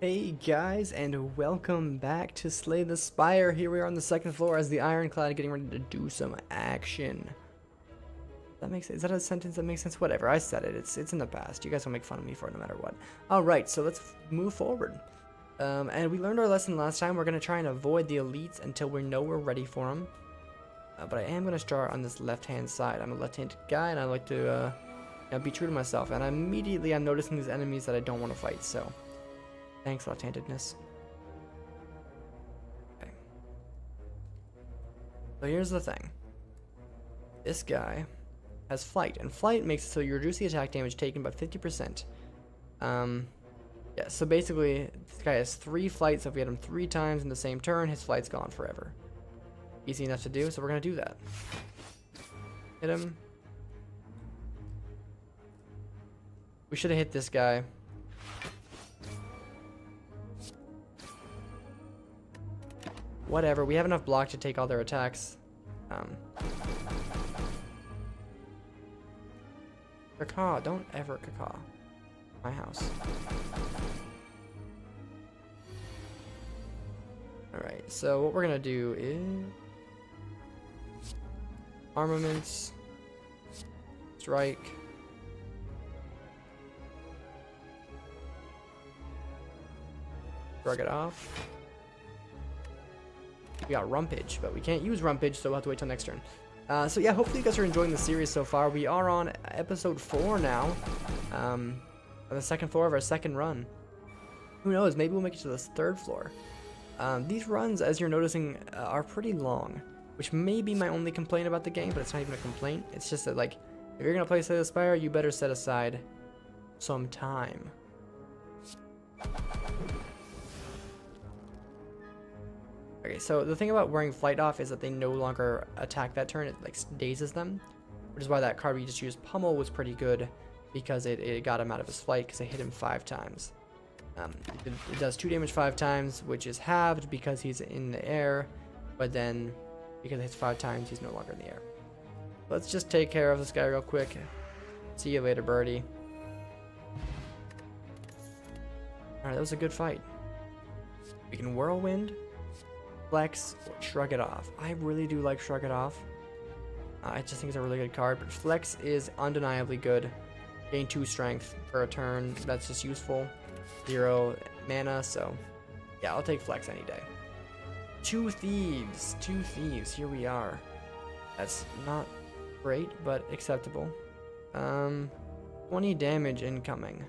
Hey guys, and welcome back to Slay the Spire. Here we are on the second floor as the Ironclad getting ready to do some action. That makes Is that a sentence that makes sense? Whatever, I said it. It's in the past. You guys will make fun of me for it no matter what. Alright, so let's move forward. And we learned our lesson last time. We're going to try and avoid the elites until we know we're ready for them. But I am going to start on this left-hand side. I'm a left-handed guy, and I like to be true to myself. And immediately I'm noticing these enemies that I don't want to fight, so... Thanks, left-handedness. Okay. So here's the thing. This guy has flight, and flight makes it so you reduce the attack damage taken by 50%. Yeah, so basically, this guy has 3 flights, so if we hit him 3 times in the same turn, his flight's gone forever. Easy enough to do, so we're gonna do that. Hit him. We should have hit this guy. Whatever, we have enough block to take all their attacks. Caca, don't ever caca. My house. Alright, so what we're gonna do is... Armaments. Strike. Shrug it off. We got Rumpage, but we can't use Rumpage, so we'll have to wait till next turn. So yeah, hopefully you guys are enjoying the series so far. We are on episode 4 now, on the second floor of our second run. Who knows, maybe we'll make it to this 3rd floor. These runs, as you're noticing, are pretty long, which may be my only complaint about the game, but it's not even a complaint. It's just that, like, if you're going to play Slay the Spire, you better set aside some time. Okay, so the thing about wearing Flight off is that they no longer attack that turn. It like dazes them, which is why that card we just used, Pummel, was pretty good because it got him out of his flight because it hit him 5 times. It does 2 damage 5 times, which is halved because he's in the air, but then because it hits 5 times, he's no longer in the air. Let's just take care of this guy real quick. See you later, birdie. Alright, that was a good fight. We can Whirlwind, Flex, or Shrug It Off. I really do like Shrug It Off. I just think it's a really good card, but Flex is undeniably good. Gain 2 strength per turn. That's just useful. 0 mana, so yeah, I'll take Flex any day. 2 thieves. 2 thieves. Here we are. That's not great, but acceptable. 20 damage incoming.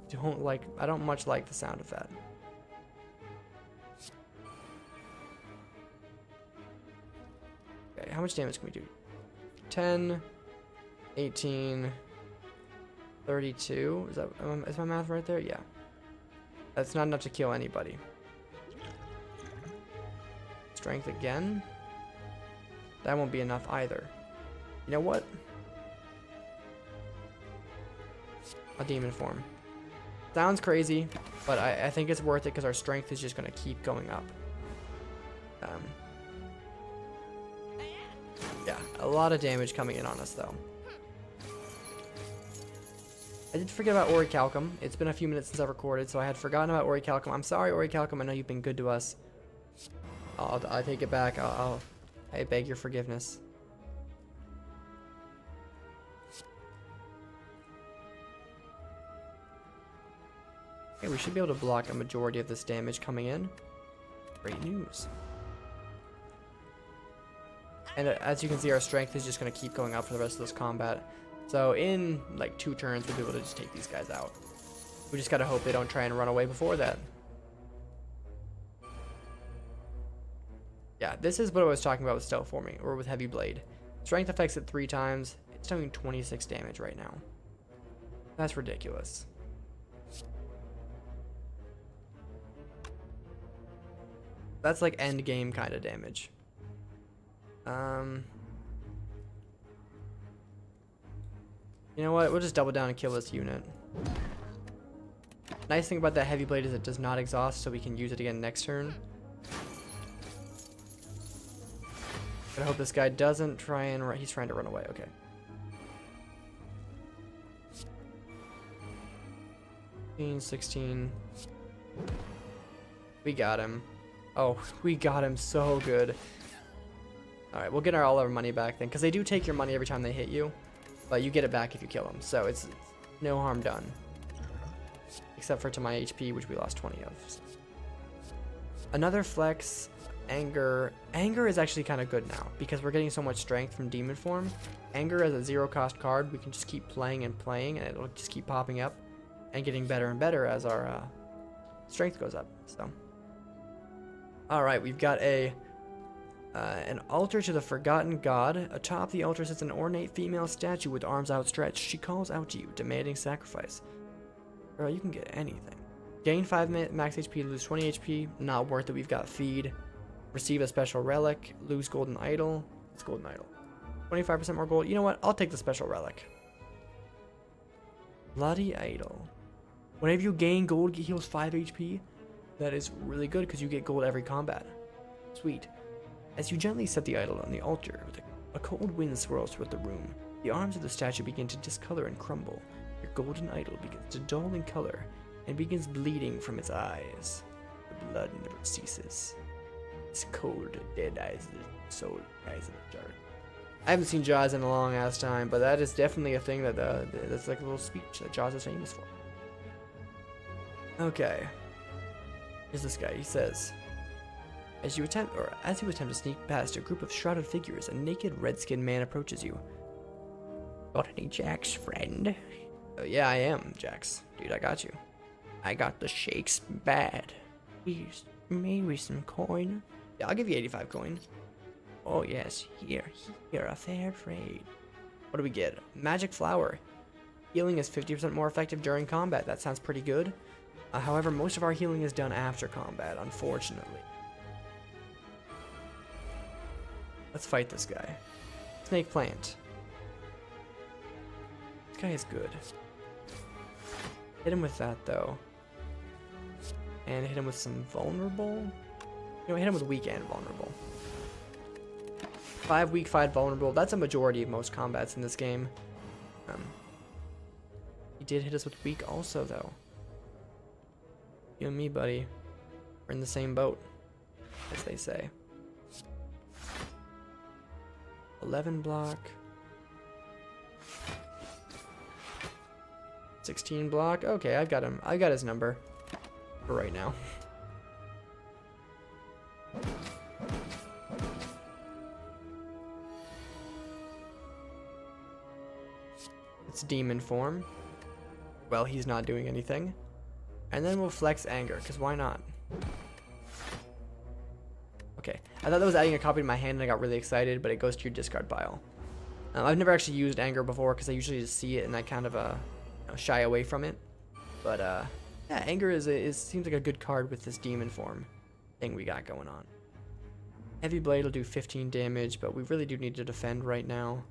I don't much like the sound of that. How much damage can we do? 10, 18, 32. Is my math right there? Yeah. That's not enough to kill anybody. Strength again. That won't be enough either. You know what? A demon form. Sounds crazy, but I think it's worth it because our strength is just going to keep going up. Yeah, a lot of damage coming in on us, though. I did forget about Orichalcum. It's been a few minutes since I recorded, so I had forgotten about Orichalcum. I'm sorry, Orichalcum. I know you've been good to us. I take it back. I beg your forgiveness. Okay, we should be able to block a majority of this damage coming in. Great news. And as you can see, our strength is just going to keep going up for the rest of this combat. So in like 2 turns, we'll be able to just take these guys out. We just got to hope they don't try and run away before that. Yeah, this is what I was talking about with Stealth Forming, or with Heavy Blade. Strength affects it 3 times. It's doing 26 damage right now. That's ridiculous. That's like end game kind of damage. You know what? We'll just double down and kill this unit. Nice thing about that Heavy Blade is it does not exhaust, so we can use it again next turn. I hope this guy doesn't try and he's trying to run away. Okay. 15, 16. We got him. Oh, we got him so good. Alright, we'll get all our money back then. Because they do take your money every time they hit you. But you get it back if you kill them. So it's no harm done. Except for to my HP, which we lost 20 of. Another flex, Anger. Anger is actually kind of good now. Because we're getting so much strength from Demon Form. Anger is a 0-cost card. We can just keep playing and playing. And it'll just keep popping up. And getting better and better as our strength goes up. So. Alright, we've got an altar to the Forgotten God. Atop the altar sits an ornate female statue with arms outstretched. She calls out to you, demanding sacrifice. Girl, you can get anything. Gain 5 max HP, lose 20 HP. Not worth it. We've got feed. Receive a special relic. Lose golden idol. It's golden idol. 25% more gold. You know what? I'll take the special relic. Bloody idol. Whenever you gain gold, it heals 5 HP. That is really good because you get gold every combat. Sweet. As you gently set the idol on the altar, a cold wind swirls throughout the room. The arms of the statue begin to discolor and crumble. Your golden idol begins to dull in color and begins bleeding from its eyes. The blood never ceases. Its cold, dead eyes, the soul eyes in the dark. I haven't seen Jaws in a long ass time, but that is definitely a thing that that's like a little speech that Jaws is famous for. Okay. Here's this guy. He says, as you attempt to sneak past a group of shrouded figures, a naked red-skinned man approaches you. Got any Jax, friend? Yeah, I am, Jax. Dude, I got you. I got the shakes bad. Please, maybe some coin? Yeah, I'll give you 85 coin. Oh yes, here, a fair trade. What do we get? Magic flower. Healing is 50% more effective during combat. That sounds pretty good. However, most of our healing is done after combat, unfortunately. Let's fight this guy. Snake plant. This guy is good. Hit him with that, though. And hit him with some vulnerable. You know, hit him with weak and vulnerable. 5 weak, 5 vulnerable. That's a majority of most combats in this game. He did hit us with weak also, though. You and me, buddy. We're in the same boat, as they say. 11 block. 16 block. Okay, I've got him. I got his number for right now. It's demon form. Well, he's not doing anything. And then we'll flex anger, because why not? Okay, I thought that was adding a copy to my hand and I got really excited, but it goes to your discard pile. I've never actually used anger before because I usually just see it and I kind of shy away from it. But yeah, anger seems like a good card with this demon form thing we got going on. Heavy blade will do 15 damage, but we really do need to defend right now.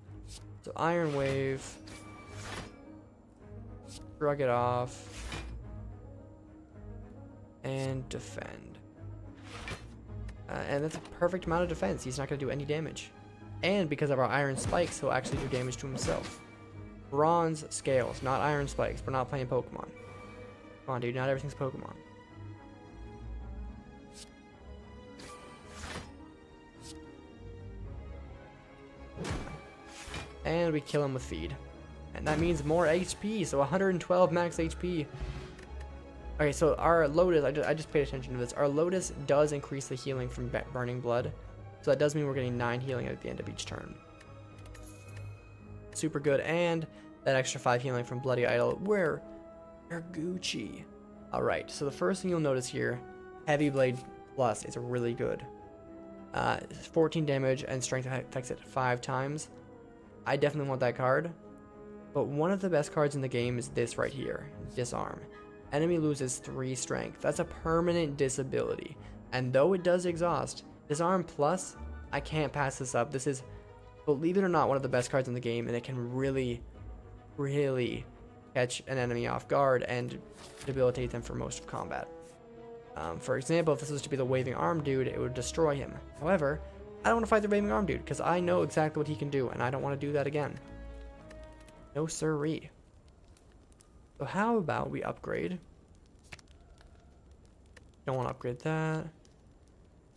So iron wave, shrug it off, and defend. And that's a perfect amount of defense. He's not going to do any damage. And because of our iron spikes, he'll actually do damage to himself. Bronze scales, not iron spikes. We're not playing Pokemon. Come on, dude. Not everything's Pokemon. And we kill him with feed. And that means more HP, so 112 max HP. Okay, so our Lotus, I just paid attention to this. Our Lotus does increase the healing from burning blood. So that does mean we're getting 9 healing at the end of each turn. Super good. And that extra 5 healing from Bloody Idol. We're Gucci. Alright, so the first thing you'll notice here, Heavy Blade Plus is really good. 14 damage and strength affects it 5 times. I definitely want that card. But one of the best cards in the game is this right here, Disarm. Enemy loses 3 strength. That's a permanent disability. And though it does exhaust, Disarm Plus, I can't pass this up. This is, believe it or not, one of the best cards in the game, and it can really, really catch an enemy off guard and debilitate them for most of combat. For example, if this was to be the Waving Arm dude, it would destroy him. However, I don't want to fight the Waving Arm dude, because I know exactly what he can do, and I don't want to do that again. No siree. So how about we upgrade Don't want to upgrade that.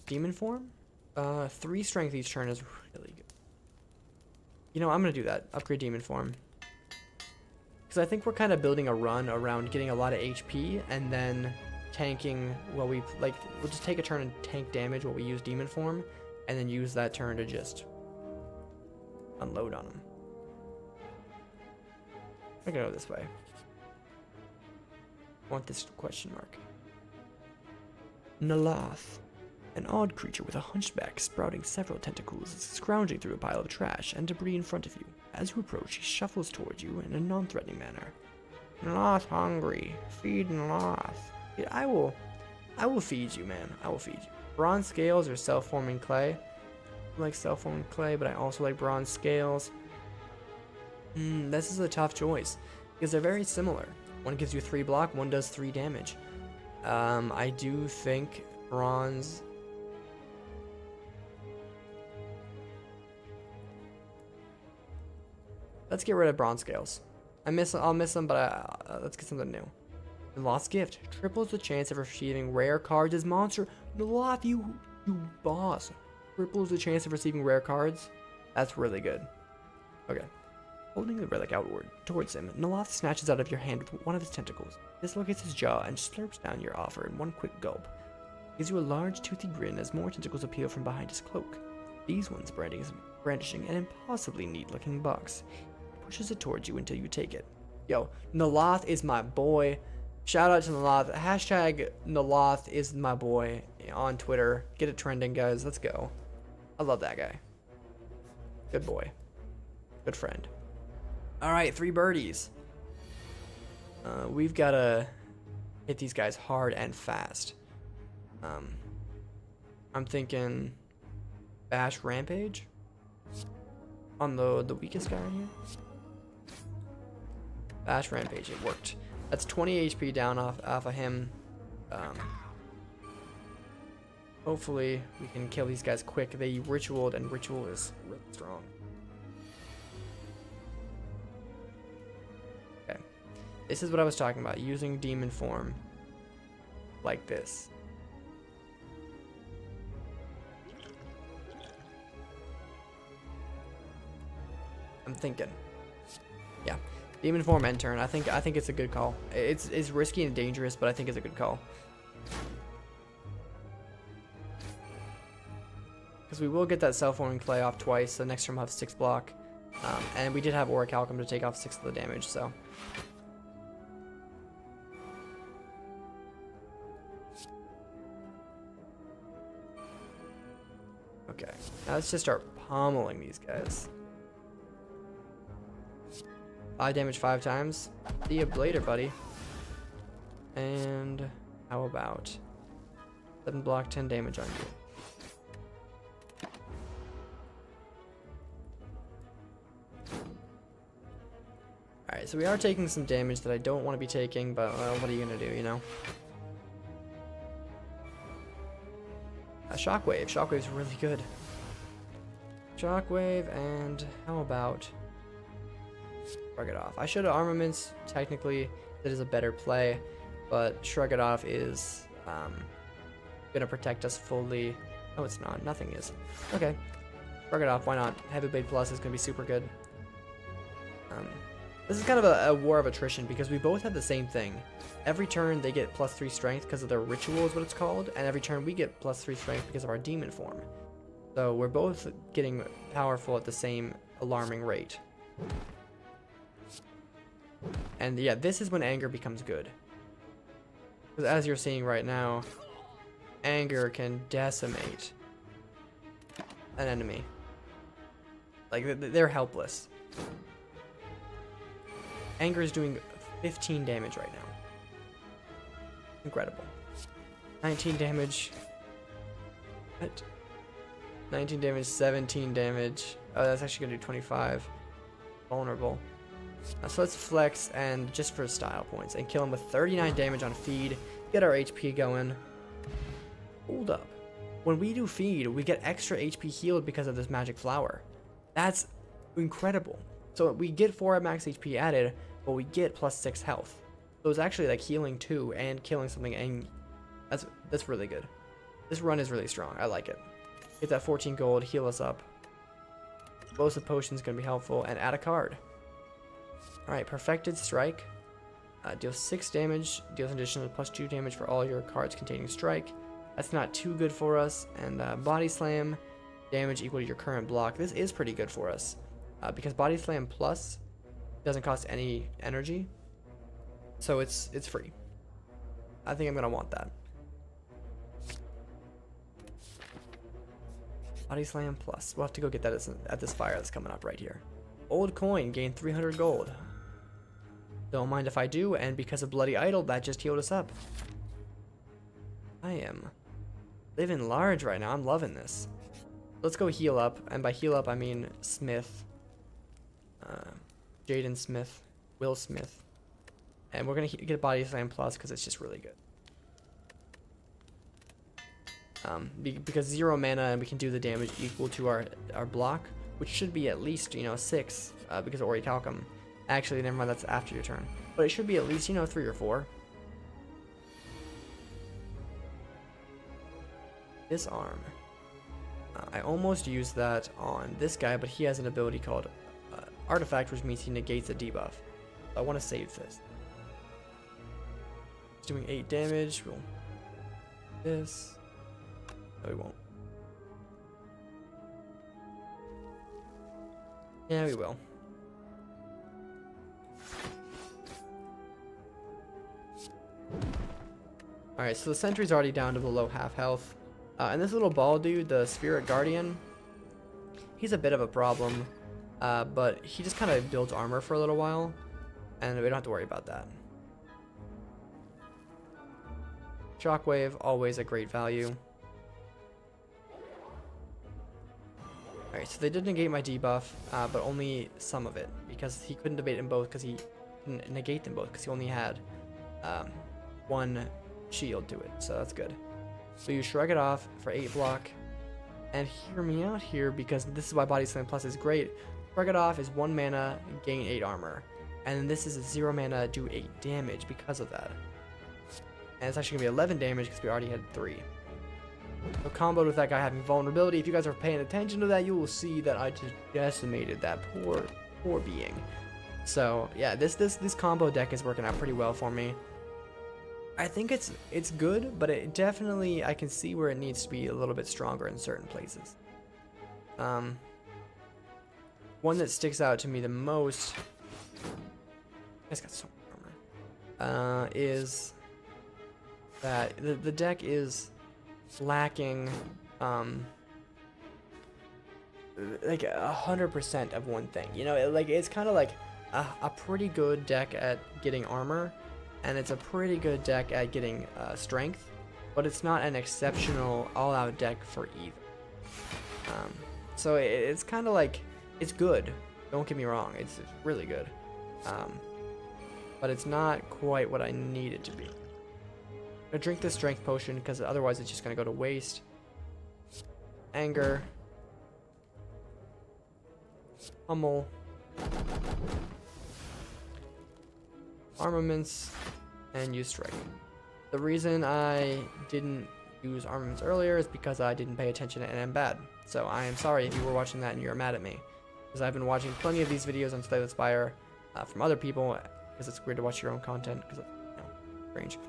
Demon form? 3 strength each turn is really good. You know, I'm going to do that. Upgrade demon form. Because I think we're kind of building a run around getting a lot of HP and then tanking while we, like, we'll just take a turn and tank damage while we use demon form and then use that turn to just unload on them. I'm going to go this way. I want this question mark. Nalath. An odd creature with a hunchback sprouting several tentacles is scrounging through a pile of trash and debris in front of you. As you approach, he shuffles towards you in a non-threatening manner. Nalath hungry. Feed Nalath. Yeah, I will feed you, man. I will feed you. Bronze scales or self-forming clay. I like self-forming clay, but I also like bronze scales. This is a tough choice because they're very similar. One gives you 3 block, one does 3 damage. I do think bronze. Let's get rid of bronze scales. I'll miss them, but let's get something new. The Lost Gift triples the chance of receiving rare cards as monster. Nalath, you boss. Triples the chance of receiving rare cards. That's really good. Okay. Holding the relic outward towards him, Nalath snatches out of your hand with one of his tentacles, dislocates his jaw, and slurps down your offer in one quick gulp. He gives you a large, toothy grin as more tentacles appeal from behind his cloak. These ones brandishing an impossibly neat-looking box. He pushes it towards you until you take it. Yo, Nalath is my boy. Shout out to Nalath. Hashtag Nalath is my boy on Twitter. Get it trending, guys. Let's go. I love that guy. Good boy. Good friend. Alright, 3 birdies. We've got to hit these guys hard and fast. I'm thinking Bash Rampage on the weakest guy in here. Bash Rampage, it worked. That's 20 HP down off of him. Hopefully we can kill these guys quick. They ritualed, and ritual is really strong. Okay. This is what I was talking about, using demon form like this. I'm thinking. Yeah. Demon form end turn. I think it's a good call. It's risky and dangerous, but I think it's a good call. Because we will get that self-forming clay off twice, so next turn we'll have 6 block. And we did have Orichalcum to take off 6 of the damage, so. Okay. Now let's just start pummeling these guys. 5 damage 5 times. See ya later, buddy. And how about 7 block, 10 damage on you. Alright, so we are taking some damage that I don't want to be taking, but what are you going to do, you know? A Shockwave. Shockwave's really good. Shockwave, and how about Shrug It Off? I should have Armaments. Technically, that is a better play, but Shrug It Off is going to protect us fully. No, it's not. Nothing is. Okay. Shrug It Off. Why not? Heavy Blade Plus is going to be super good. This is kind of a war of attrition because we both have the same thing. Every turn they get +3 strength because of their ritual is what it's called, and every turn we get +3 strength because of our demon form. So we're both getting powerful at the same alarming rate. And yeah, this is when anger becomes good. Because as you're seeing right now, anger can decimate an enemy. Like, they're helpless. Anger is doing 15 damage right now. Incredible. 19 damage. What? 19 damage, 17 damage. Oh, that's actually going to do 25. Vulnerable. So let's flex and just for style points and kill him with 39 damage on feed. Get our HP going. Hold up. When we do feed, we get extra HP healed because of this magic flower. That's incredible. So we get 4 max HP added, but we get +6 health. So it's actually like healing 2 and killing something and That's really good. This run is really strong. I like it. Get that 14 gold, heal us up. Explosive potion is going to be helpful, and add a card. Alright, Perfected Strike. Deals 6 damage, deals an additional +2 damage for all your cards containing strike. That's not too good for us. And Body Slam, damage equal to your current block. This is pretty good for us. Because Body Slam Plus doesn't cost any energy. So it's free. I think I'm going to want that. Body Slam Plus. We'll have to go get that at this fire that's coming up right here. Old coin, gain 300 gold. Don't mind if I do, and because of Bloody Idol, that just healed us up. I am living large right now. I'm loving this. Let's go heal up, and by heal up I mean Smith. Jaden Smith. Will Smith. And we're going to get Body Slam Plus because it's just really good. Because 0 mana and we can do the damage equal to our block, which should be at least, 6, because of Orichalcum. Actually, never mind, that's after your turn. But it should be at least, 3 or 4. Disarm. I almost used that on this guy, but he has an ability called Artifact, which means he negates a debuff. So I want to save this. It's doing 8 damage. We'll do this. No, we won't. Yeah, we will. Alright, so the sentry's already down to below half health. And this little ball dude, the Spirit Guardian, he's a bit of a problem. But he just kind of builds armor for a little while. And we don't have to worry about that. Shockwave, always a great value. Alright, so they did negate my debuff, but only some of it. Because he couldn't debate them both, because he couldn't negate them both, because he only had 1 shield to it, so that's good. So you shrug it off for 8 block, and hear me out here, because this is why Body Slam Plus is great. Shrug it off is 1 mana, gain 8 armor, and then this is a 0 mana, do 8 damage because of that. And it's actually going to be 11 damage because we already had 3. So comboed with that guy having vulnerability, if you guys are paying attention to that, you will see that I just decimated that poor being. So yeah, this combo deck is working out pretty well for me. I think it's good, but it definitely, I can see where it needs to be a little bit stronger in certain places. One that sticks out to me the most, it's got so much armor, is that the deck is lacking like 100% of one thing. It's kind of like a pretty good deck at getting armor, and it's a pretty good deck at getting strength, but it's not an exceptional all-out deck for either. So it's kind of like, it's good, don't get me wrong, it's really good, but it's not quite what I need it to be. I'm gonna drink this strength potion because otherwise it's just gonna go to waste. Anger, Hummel, armaments, and use strike. The reason I didn't use armaments earlier is because I didn't pay attention and I'm bad. So I am sorry if you were watching that and you're mad at me, because I've been watching plenty of these videos on Slay with Spire from other people, because it's weird to watch your own content because it's strange.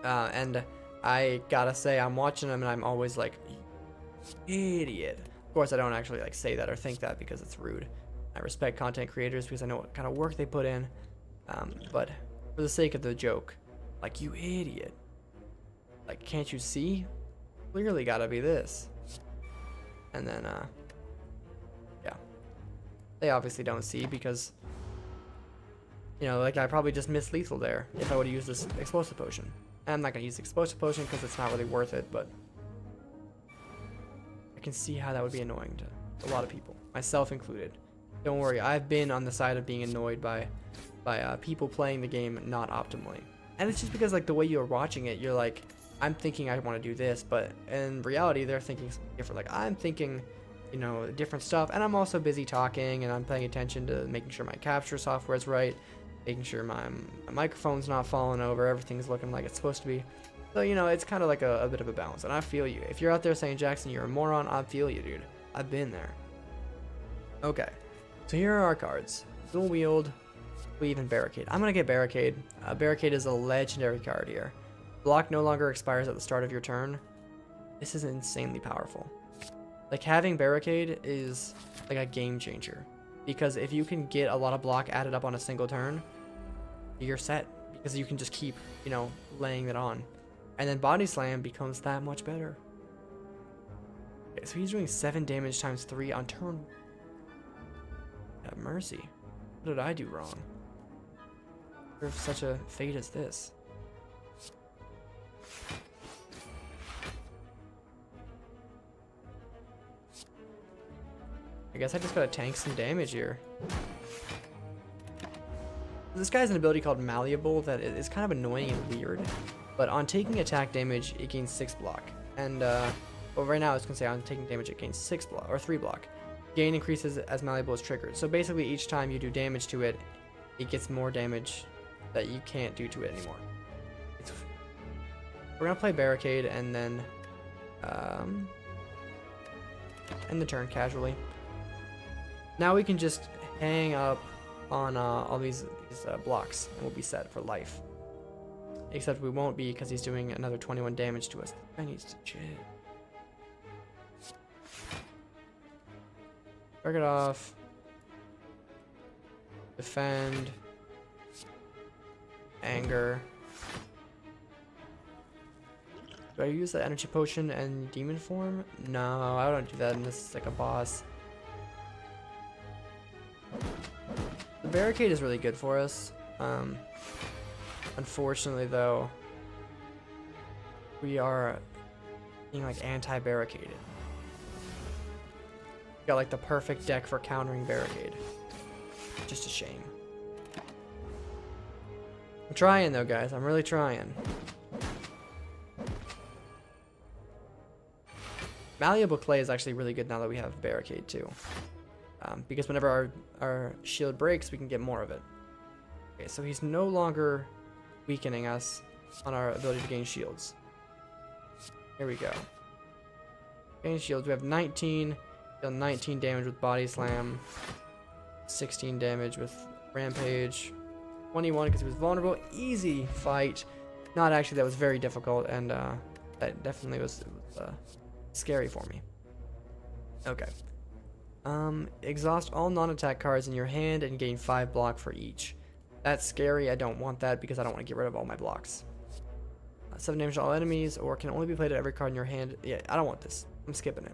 And I gotta say, I'm watching them and I'm always like, you idiot. Of course, I don't actually say that or think that because it's rude. I respect content creators because I know what kind of work they put in. But for the sake of the joke, you idiot. Can't you see? Clearly gotta be this. And then, yeah. They obviously don't see because, I probably just missed lethal there if I would have used this explosive potion. I'm not going to use the explosive potion because it's not really worth it, but I can see how that would be annoying to a lot of people, myself included. Don't worry, I've been on the side of being annoyed by people playing the game not optimally. And it's just because the way you're watching it, you're like, I'm thinking I want to do this, but in reality they're thinking something different. I'm thinking, different stuff, and I'm also busy talking and I'm paying attention to making sure my capture software is right, making sure my microphone's not falling over, everything's looking like it's supposed to be. So, you know, it's kind of like a bit of a balance. And I feel you. If you're out there saying, Jackson, you're a moron, I feel you, dude. I've been there. Okay. So here are our cards. Dual Wield, Weave, and Barricade. I'm going to get Barricade. Barricade is a legendary card here. Block no longer expires at the start of your turn. This is insanely powerful. Like, having Barricade is like a game changer. Because if you can get a lot of block added up on a single turn, you're set. Because you can just keep, you know, laying it on. And then Body Slam becomes that much better. Okay, so he's doing 7 damage times 3 on turn. Have mercy. What did I do wrong? For such a fate as this. I guess I just gotta tank some damage here. This guy has an ability called Malleable that is kind of annoying and weird. But on taking attack damage, it gains 6 block. And, well, right now I was gonna say on taking damage, it gains 6 block, or 3 block. Gain increases as Malleable is triggered. So basically, each time you do damage to it, it gets more damage that you can't do to it anymore. We're gonna play Barricade and then, end the turn casually. Now we can just hang up on all these blocks, and we'll be set for life. Except we won't be because he's doing another 21 damage to us. I needs to chill. Target off. Defend. Anger. Do I use the energy potion and demon form? No, I don't do that unless it's like a boss. The Barricade is really good for us. Unfortunately, though, we are being like anti-barricaded. Got like the perfect deck for countering Barricade. Just a shame. I'm trying though, guys. I'm really trying. Malleable Clay is actually really good now that we have Barricade too. Because whenever our shield breaks, we can get more of it. Okay, so he's no longer weakening us on our ability to gain shields. Here we go. Gain shields. We have 19. Deal 19 damage with Body Slam. 16 damage with Rampage. 21 because he was vulnerable. Easy fight. Not actually, that was very difficult, and that definitely was scary for me. Okay. Exhaust all non-attack cards in your hand and gain 5 block for each. That's scary. I don't want that because I don't want to get rid of all my blocks. 7 damage to all enemies, or can only be played at every card in your hand. Yeah, I don't want this. I'm skipping it.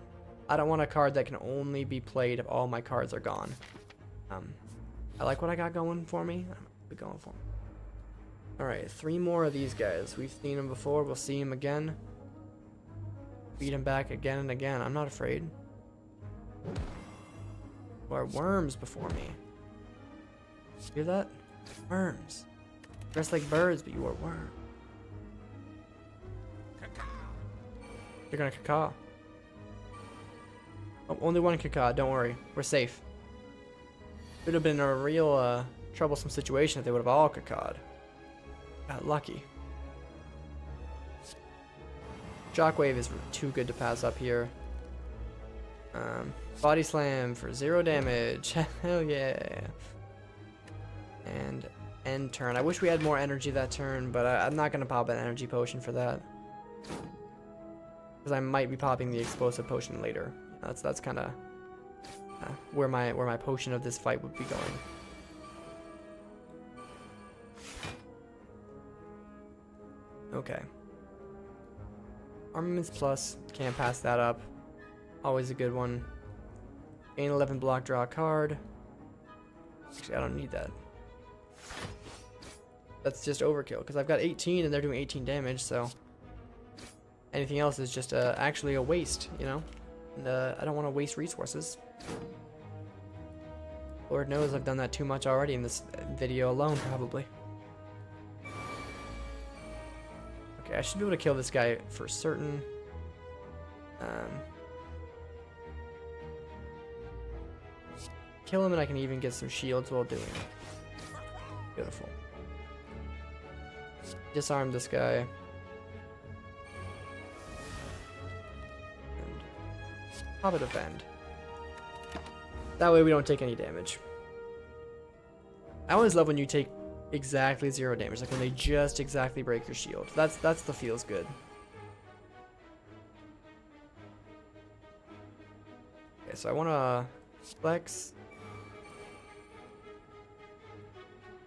I don't want a card that can only be played if all my cards are gone. I like what I got going for me. I'm be going for me. Alright, 3 more of these guys. We've seen them before. We'll see them again. Beat them back again and again. I'm not afraid. There are worms before me. Hear that? Worms. Dressed like birds, but you are worms. You're gonna caca. Oh, only one caca, don't worry. We're safe. It would have been a real troublesome situation if they would have all caca'd. Got lucky. Shockwave is too good to pass up here. Body Slam for 0 damage. Hell yeah. And end turn. I wish we had more energy that turn, but I'm not going to pop an energy potion for that. Because I might be popping the explosive potion later. That's kind of where my potion of this fight would be going. Okay. Armaments plus, can't pass that up. Always a good one. Gain 11 block, draw a card. Actually, I don't need that. That's just overkill because I've got 18 and they're doing 18 damage, so anything else is just actually a waste, you know? And I don't want to waste resources. Lord knows I've done that too much already in this video alone, probably. Okay, I should be able to kill this guy for certain. Kill him and I can even get some shields while doing it. Beautiful. Disarm this guy. Pop a defend. That way we don't take any damage. I always love when you take exactly 0 damage, like when they just exactly break your shield. That's the feels good. Okay, so I want to flex.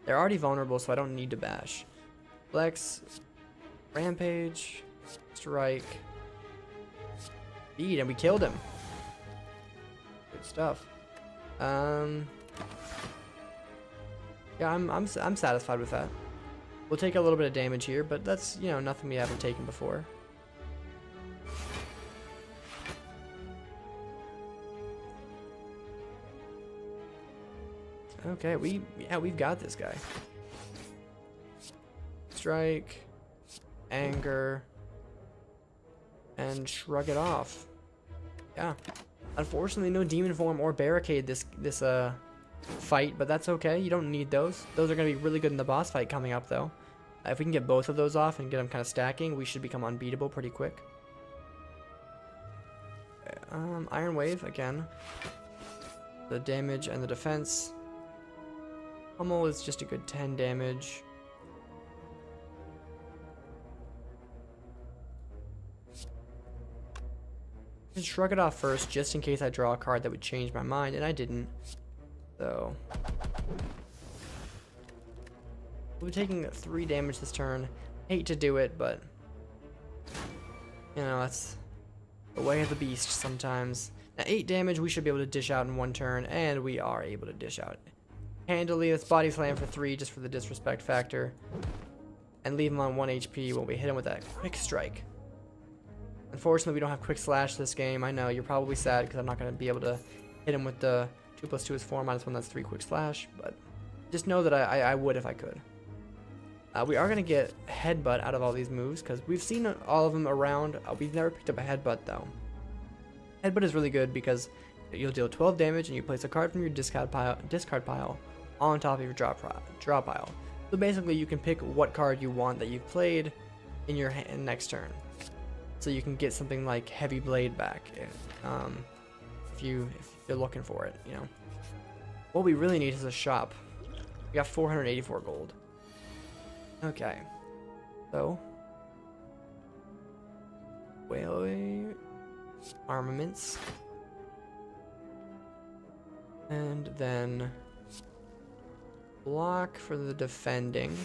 They're already vulnerable, so I don't need to bash. Flex, rampage, strike, beat, and we killed him. Good stuff. Yeah, I'm satisfied with that. We'll take a little bit of damage here, but that's, you know, nothing we haven't taken before. Okay, we've got this guy. Strike, anger, and shrug it off. Yeah. Unfortunately, no demon form or barricade this fight, but that's okay. You don't need those. Those are going to be really good in the boss fight coming up, though. If we can get both of those off and get them kind of stacking, we should become unbeatable pretty quick. Iron Wave, again. The damage and the defense. Hummel is just a good 10 damage. Just shrug it off first, just in case I draw a card that would change my mind, and I didn't. So we'll be taking 3 damage this turn. Hate to do it, but you know, that's the way of the beast sometimes. Now 8 damage we should be able to dish out in 1 turn, and we are able to dish out handily. Let's body slam for 3 just for the disrespect factor, and leave him on 1 HP when we hit him with that quick strike. Unfortunately, we don't have quick slash this game. I know you're probably sad because I'm not going to be able to hit him with the 2+2 is 4 -1, that's 3 quick slash, but just know that I would if I could. We are going to get headbutt out of all these moves because we've seen all of them around. We've never picked up a headbutt though. Headbutt is really good because you'll deal 12 damage and you place a card from your discard pile on top of your draw pile. So basically you can pick what card you want that you've played in your hand next turn. So you can get something like Heavy Blade back if you're looking for it, you know. What we really need is a shop. We got 484 gold. Okay. So whale armaments. And then block for the defending.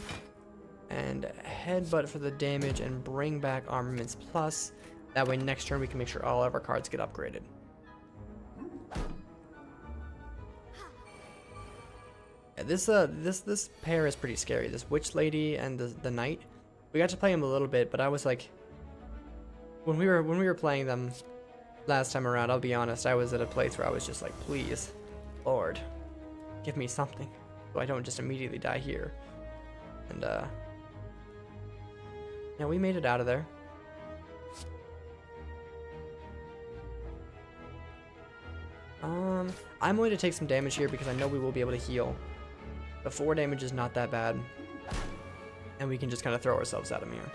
And headbutt for the damage and bring back armaments plus. That way next turn we can make sure all of our cards get upgraded. Yeah, this pair is pretty scary. This witch lady and the knight. We got to play them a little bit, but I was like, when we were playing them last time around, I'll be honest, I was at a place where I was just like, please, Lord, give me something so I don't just immediately die here. And yeah, we made it out of there. I'm going to take some damage here because I know we will be able to heal. The 4 damage is not that bad. And we can just kind of throw ourselves at him here.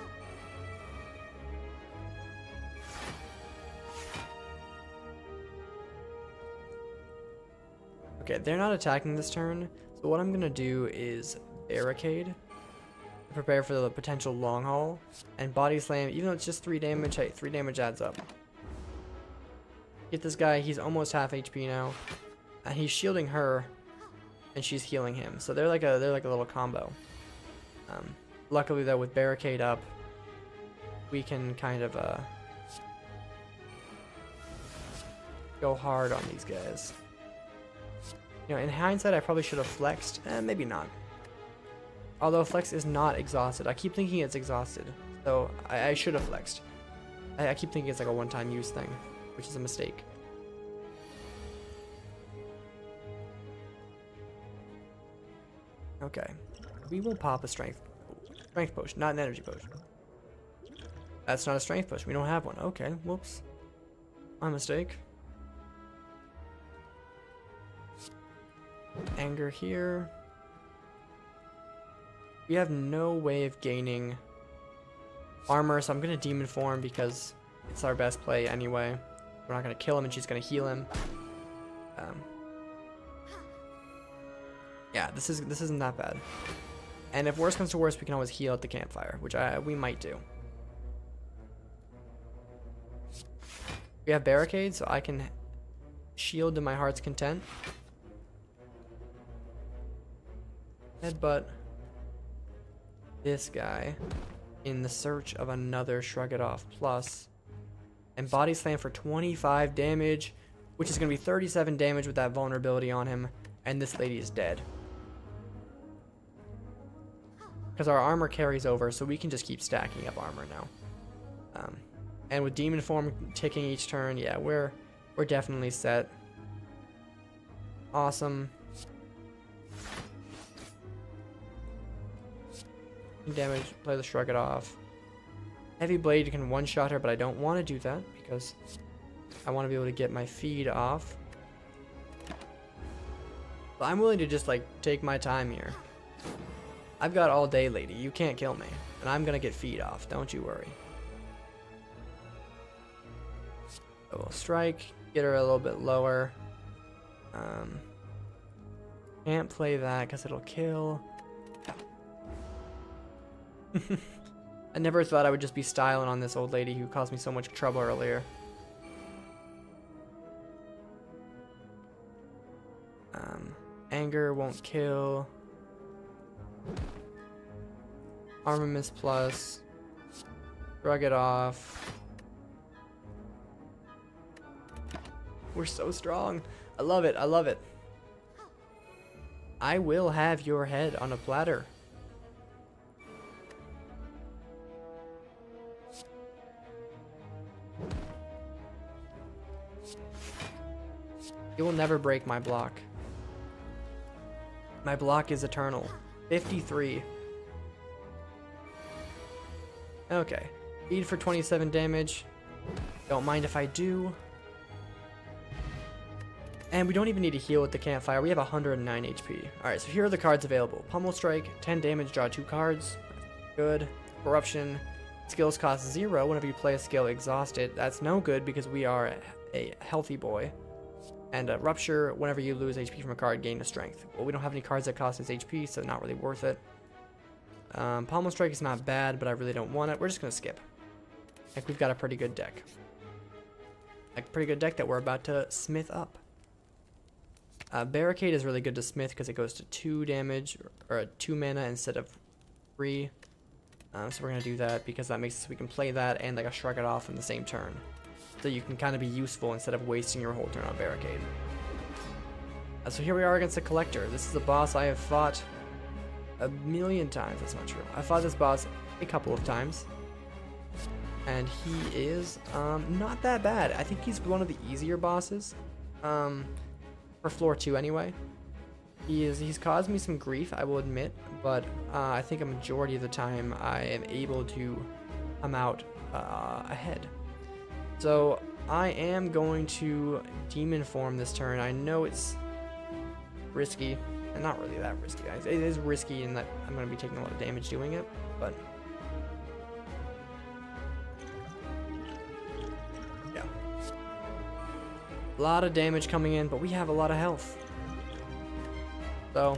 Okay, they're not attacking this turn. So what I'm going to do is barricade. Prepare for the potential long haul. And body slam, even though it's just 3 damage, hey, 3 damage adds up. Get this guy, he's almost half HP now. And he's shielding her. And she's healing him. So they're like a little combo. Luckily though, with barricade up, we can kind of go hard on these guys. You know, in hindsight, I probably should have flexed. Maybe not. Although flex is not exhausted. I keep thinking it's exhausted. So I should have flexed. I keep thinking it's like a one-time use thing, which is a mistake. Okay. We will pop a strength potion, not an energy potion. That's not a strength potion. We don't have one. Okay, whoops. My mistake. Anger here. We have no way of gaining armor, so I'm going to demon form because it's our best play anyway. We're not gonna kill him, and she's gonna heal him. Yeah, this isn't that bad. And if worse comes to worse, we can always heal at the campfire, which we might do. We have barricades, so I can shield to my heart's content. Headbutt this guy in the search of another Shrug It Off plus. And body slam for 25 damage, which is going to be 37 damage with that vulnerability on him. And this lady is dead. Because our armor carries over, so we can just keep stacking up armor now. And with demon form ticking each turn, yeah, we're definitely set. Awesome. Damage, play the Shrug It Off. Heavy Blade can one-shot her, but I don't want to do that because I want to be able to get my feed off. But I'm willing to just like take my time here. I've got all day, lady. You can't kill me. And I'm gonna get feed off, don't you worry. So we'll strike, get her a little bit lower. Can't play that because it'll kill. I never thought I would just be styling on this old lady who caused me so much trouble earlier. Anger won't kill. Armaments plus. Shrug It Off. We're so strong. I love it. I love it. I will have your head on a platter. You will never break my block. My block is eternal. 53. Okay. Feed for 27 damage. Don't mind if I do. And we don't even need to heal at the campfire. We have 109 HP. Alright, so here are the cards available. Pummel Strike, 10 damage, draw 2 cards. Good. Corruption. Skills cost 0 whenever you play a skill exhausted. That's no good because we are a healthy boy. And Rupture, whenever you lose HP from a card, gain a strength. Well, we don't have any cards that cost us HP, so not really worth it. Pommel Strike is not bad, but I really don't want it. We're just going to skip. Like, we've got a pretty good deck. Like, pretty good deck that we're about to smith up. Barricade is really good to smith because it goes to 2 damage, or 2 mana instead of 3. So we're going to do that because that makes it so we can play that and like a Shrug It Off in the same turn. So you can kind of be useful instead of wasting your whole turn on Barricade. So here we are against the Collector. This is a boss I have fought a million times. That's not true. I fought this boss a couple of times. And he is not that bad. I think he's one of the easier bosses. For floor 2 anyway. He's caused me some grief, I will admit. But I think a majority of the time I am able to come out ahead. So I am going to demon form this turn. I know it's risky, and not really that risky. It is risky in that I'm going to be taking a lot of damage doing it, but yeah. A lot of damage coming in, but we have a lot of health. So,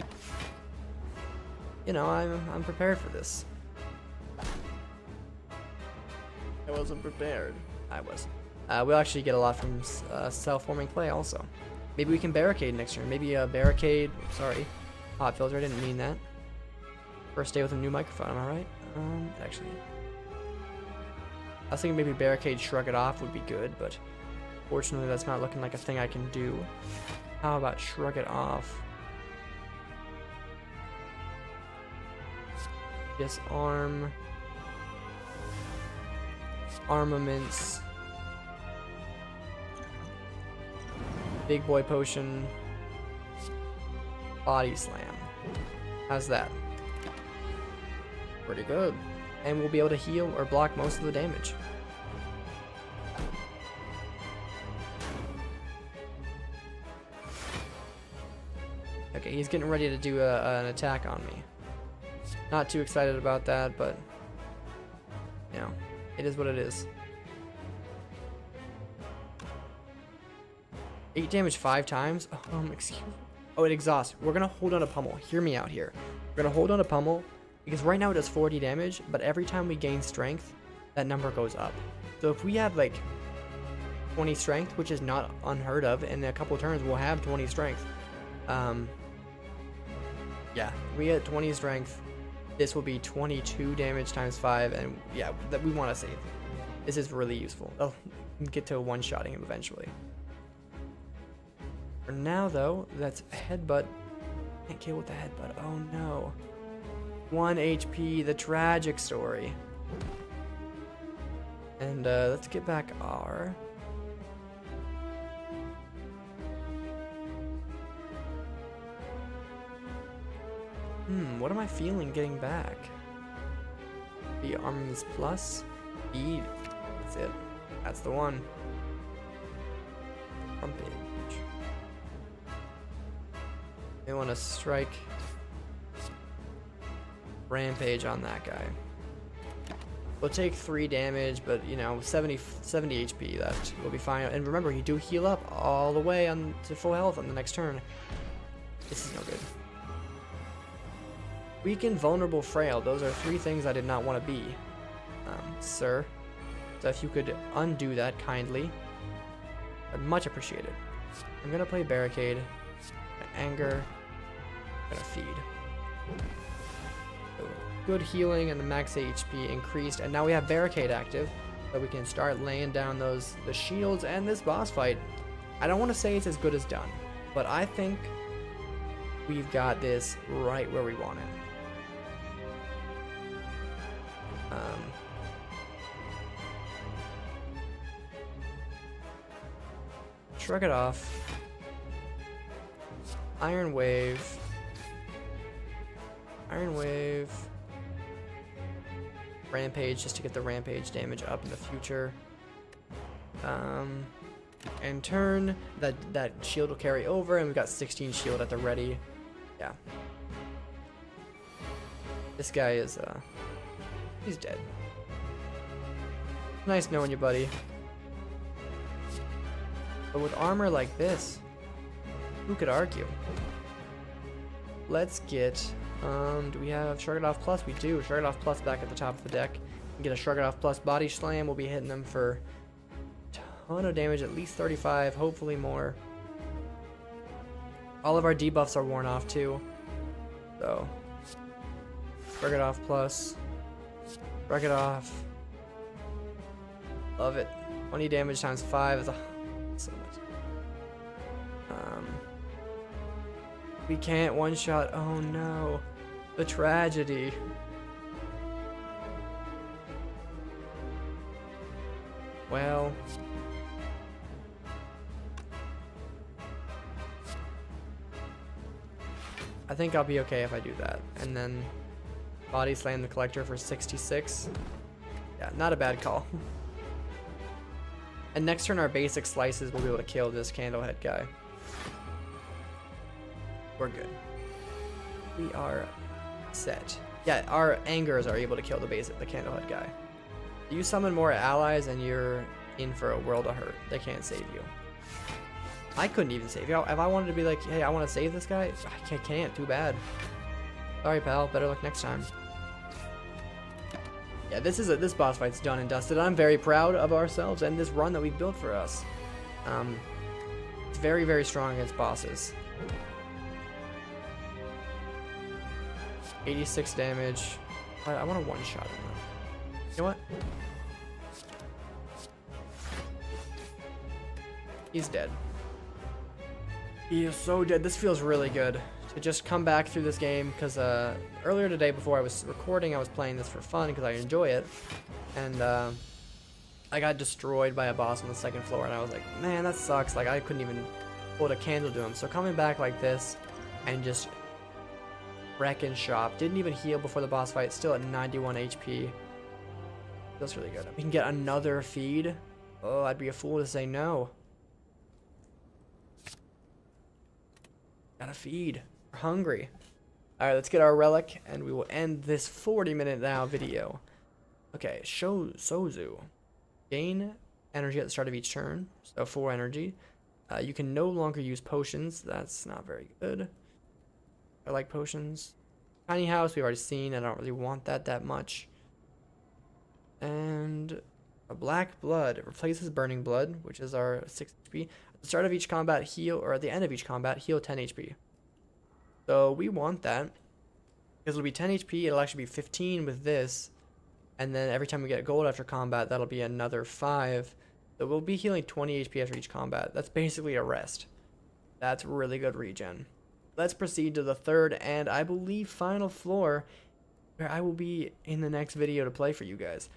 you know, I'm prepared for this. I wasn't prepared. I was. We'll actually get a lot from self-forming clay also. Maybe we can barricade next turn. Maybe a barricade. Sorry. Pop filter. I didn't mean that. First day with a new microphone. Am I right? Actually. I was thinking maybe barricade Shrug It Off would be good, but fortunately that's not looking like a thing I can do. How about Shrug It Off? Disarm. Armaments. Big boy potion. Body slam. How's that? Pretty good. And we'll be able to heal or block most of the damage. Okay, he's getting ready to do an attack on me. Not too excited about that, but you know, it is what it is. 8 damage 5 times? Excuse me. Oh, it exhausts. We're gonna hold on to pummel. Hear me out here. We're gonna hold on to pummel because right now it does 40 damage, but every time we gain strength, that number goes up. So if we have like 20 strength, which is not unheard of, in a couple of turns we'll have 20 strength. Yeah, we get 20 strength. This will be 22 damage times 5, and yeah, that we want to save. This is really useful. I'll get to one-shotting him eventually. For now, though, that's headbutt. Can't kill with the headbutt. Oh no. 1 HP, the tragic story. And let's get back R. What am I feeling getting back? The arms plus speed. That's it. That's the one. Rampage. They want to strike Rampage on that guy. We'll take 3 damage, but you know, 70 HP. That will be fine. And remember, he do heal up all the way on to full health on the next turn. This is no good. Weak and vulnerable, frail. Those are 3 things I did not want to be, sir. So if you could undo that kindly, I'd much appreciate it. I'm gonna play Barricade, Anger, I'm gonna Feed. So good healing and the max HP increased, and now we have Barricade active, so we can start laying down the shields and this boss fight. I don't want to say it's as good as done, but I think we've got this right where we want it. Shrug it off. Iron Wave. Iron Wave. Rampage, just to get the Rampage damage up in the future. And turn, that shield will carry over, and we've got 16 shield at the ready. Yeah. This guy is, he's dead. Nice knowing you, buddy. But with armor like this, who could argue? Let's get, do we have Shrug It Off Plus? We do. Shrug It Off Plus back at the top of the deck. Get a Shrug It Off Plus Body Slam. We'll be hitting them for a ton of damage, at least 35, hopefully more. All of our debuffs are worn off too. So, Shrug It Off Plus. Shrug It Off. Love it. 20 damage times 5 is so much. We can't one-shot. Oh no. The tragedy. Well. I think I'll be okay if I do that. And then body slam the collector for 66. Yeah, not a bad call. And next turn our basic slices will be able to kill this Candlehead guy. We're good. We are set. Yeah, our angers are able to kill the Candlehead guy. You summon more allies and you're in for a world of hurt. They can't save you. I couldn't even save you. If I wanted to be like, hey, I want to save this guy, I can't. Too bad. Sorry, pal. Better luck next time. Yeah, this boss fight's done and dusted. I'm very proud of ourselves and this run that we've built for us. It's very, very strong against bosses. 86 damage. I want to one-shot him though. You know what? He's dead. He is so dead. This feels really good to just come back through this game because earlier today before I was recording, I was playing this for fun because I enjoy it. And I got destroyed by a boss on the second floor and I was like, man, that sucks. Like I couldn't even hold a candle to him. So coming back like this and just wreck and shop. Didn't even heal before the boss fight. Still at 91 HP. Feels really good. We can get another feed. Oh, I'd be a fool to say no. Gotta feed. We're hungry. Alright, let's get our relic and we will end this 40-minute now video. Okay, Sozu. Gain energy at the start of each turn. So 4 energy. You can no longer use potions. That's not very good. I like potions. Tiny house, we've already seen. I don't really want that much. And a black blood. It replaces burning blood, which is our 6 HP. At the start of each combat, heal, or at the end of each combat, heal 10 HP. So we want that. Because it'll be 10 HP, it'll actually be 15 with this. And then every time we get gold after combat, that'll be another 5. So we'll be healing 20 HP after each combat. That's basically a rest. That's really good regen. Let's proceed to the third and I believe final floor, where I will be in the next video to play for you guys.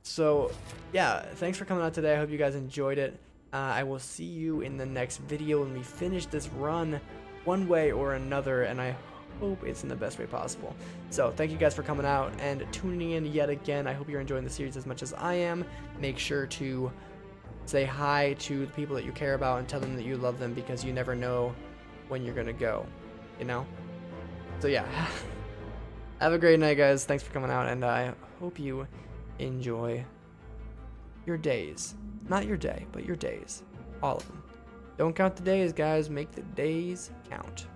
So yeah, thanks for coming out today. I hope you guys enjoyed it. I will see you in the next video when we finish this run one way or another, and I hope it's in the best way possible. So thank you guys for coming out and tuning in yet again. I hope you're enjoying the series as much as I am. Make sure to say hi to the people that you care about and tell them that you love them, because you never know when you're gonna go, you know? So yeah, have a great night, guys. Thanks for coming out, and I hope you enjoy your days. Not your day, but your days. All of them. Don't count the days, guys. Make the days count.